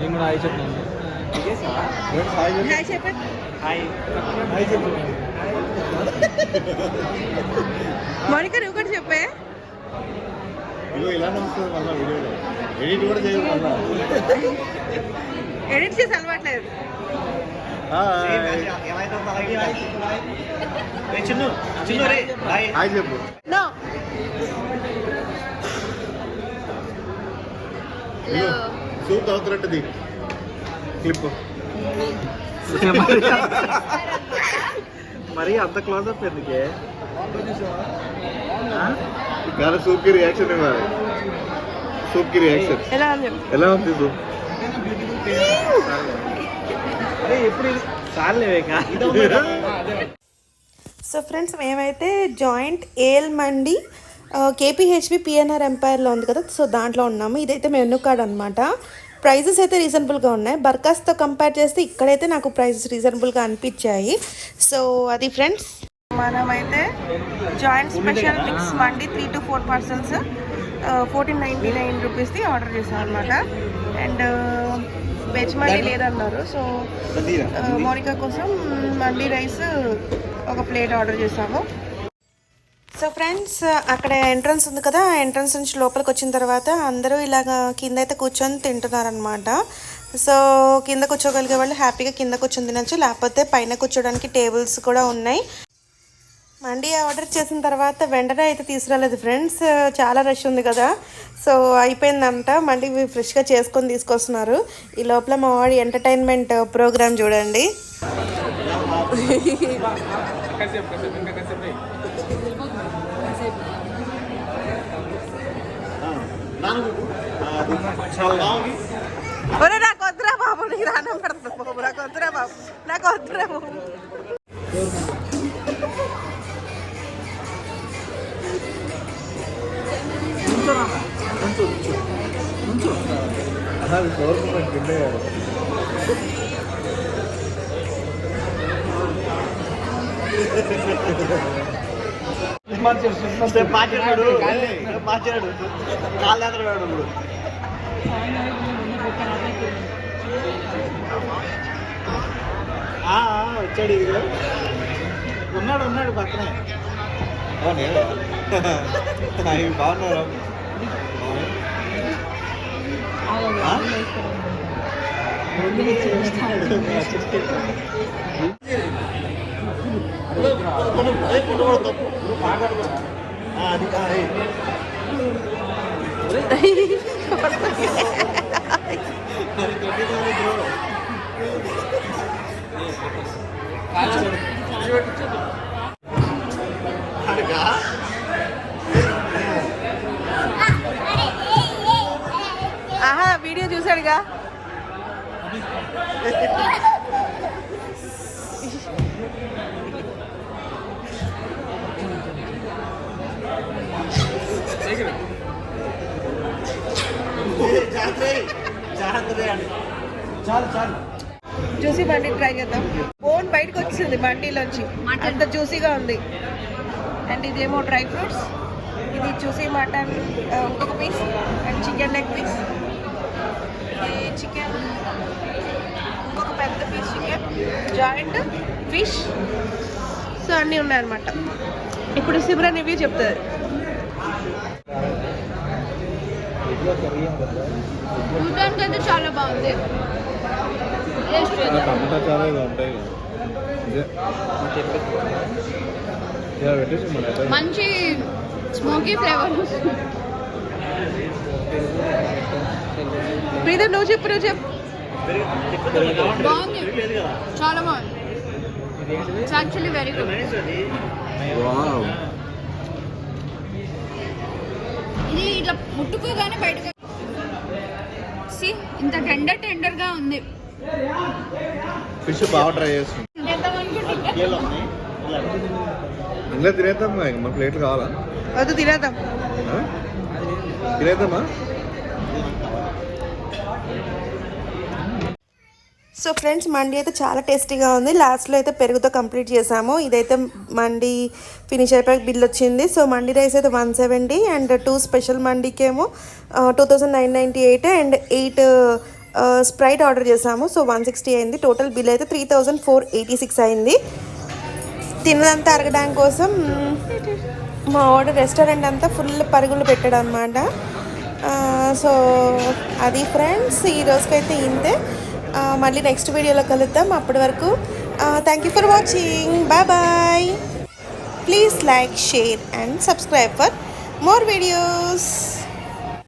నేను కూడా హాయ్ చెప్పాను. హాయ్ చెప్పండి. హాయ్ చెప్పు. మౌనిక నువ్వు కూడా చెప్పే. ఎడిట్ చేసి అలవాట్లేదు. హాయ్ చెప్పు. నో సూప్ అవుతున్నట్టుది క్లిప్. మరి అంత క్లోజ్అప్ ఎందుకే? కానీ సూప్ కి రియాక్షన్ ఇవ్వాలి. సూప్ కి రియాక్షన్ ఎలా ఉంది సూప్? ఎప్పుడు సో ఫ్రెండ్స్ మేమైతే జాయింట్ ఏల్ మండి కేపీహెచ్పి పిఎన్ఆర్ ఎంపైర్లో ఉంది కదా, సో దాంట్లో ఉన్నాము. ఇదైతే మెనూ కార్డ్ అనమాట. ప్రైజెస్ అయితే రీజనబుల్గా ఉన్నాయి. బర్కాస్తో కంపేర్ చేస్తే ఇక్కడైతే నాకు ప్రైజెస్ రీజనబుల్గా అనిపించాయి. సో అది ఫ్రెండ్స్, మనమైతే జాయింట్ స్పెషల్ మిక్స్ మండి 3 to 4 parcels 1499 రూపీస్ది ఆర్డర్ చేసాం అనమాట. అండ్ వెజ్ మండి లేదన్నారు, సో మౌనిక కోసం మండి రైస్ ఒక ప్లేట్ ఆర్డర్ చేసాము. సో ఫ్రెండ్స్, అక్కడ ఎంట్రన్స్ ఉంది కదా, ఎంట్రన్స్ నుంచి లోపలికి వచ్చిన తర్వాత అందరూ ఇలాగ కింద అయితే కూర్చొని తింటున్నారనమాట. సో కింద కూర్చోగలిగే వాళ్ళు హ్యాపీగా కింద కూర్చొని తినచ్చు, లేకపోతే పైన కూర్చోడానికి టేబుల్స్ కూడా ఉన్నాయి. మండి ఆర్డర్ చేసిన తర్వాత వెంటనే అయితే తీసుకురాలేదు ఫ్రెండ్స్, చాలా రష్ ఉంది కదా, సో అయిపోయిందంట. మళ్ళీ ఫ్రెష్గా చేసుకొని తీసుకొస్తున్నారు. ఈ లోపల మా వాడి ఎంటర్టైన్మెంట్ ప్రోగ్రామ్ చూడండి. నాకు వద్దురా బాబు, నీకు రానం పెడతా బాబు, నాకు వద్దురా బాబు, నాకు వద్దురా బాబు. మార్చాడు కాళ్ళు ఎదరాడు. వచ్చాడు ఇది, ఉన్నాడు పక్కనే. బాగున్నారు. ఆహా, వీడియో చూసాడుగా. జ్యూసీ బండి ట్రై చేద్దాం. బోన్ బయటకు వచ్చింది బండిలోంచి, అంత జ్యూసీగా ఉంది. అండ్ ఇదేమో డ్రై ఫ్రూట్స్, ఇది జ్యూసీ మటన్ ఇంకొక piece, and chicken leg piece, ఇది చికెన్ ఇంకొక పెద్ద piece chicken, joint fish. So అన్నీ ఉన్నాయన్నమాట. ఇప్పుడు సిమ్రన్ రివ్యూ చెప్తుంది. చూడడానికి అయితే చాలా బాగుంది. మంచి స్మోకీ ఫ్లేవర్. నువ్వు చెప్పు బాగుంది, చాలా బాగుంది. It's actually very good. ఇది ఇట్లా ముట్టుకోగానే బయటకు ఇంత టెండర్గా ఉంది. ఫిష్ బాగా ట్రై చేస్తుంది. ఇంట్లో తినేద్దాం, మన ప్లేట్లు కావాలా? వద్దు, తినేద్దామా? సో ఫ్రెండ్స్, మండి అయితే చాలా టేస్టీగా ఉంది. లాస్ట్లో అయితే పెరుగుతో కంప్లీట్ చేసాము. ఇదైతే మండి ఫినిష్ అయిపోయి బిల్ వచ్చింది. సో మండి రైస్ అయితే 170 అండ్ 2 స్పెషల్ మండికేమో 2998 అండ్ 8 స్ప్రైట్ ఆర్డర్ చేసాము. సో 160 అయింది. టోటల్ బిల్ అయితే 3486 అయింది. తినదంతా అరగడానికి కోసం మా ఆర్డర్ రెస్టారెంట్ అంతా ఫుల్ పరుగులు పెట్టాడు అనమాట. సో అది ఫ్రెండ్స్, ఈ రోజుకైతే ఇంతే. మళ్ళీ నెక్స్ట్ వీడియోలో కలుద్దాం. అప్పటి వరకు thank you for watching. Bye bye. Please like, share and subscribe for more videos.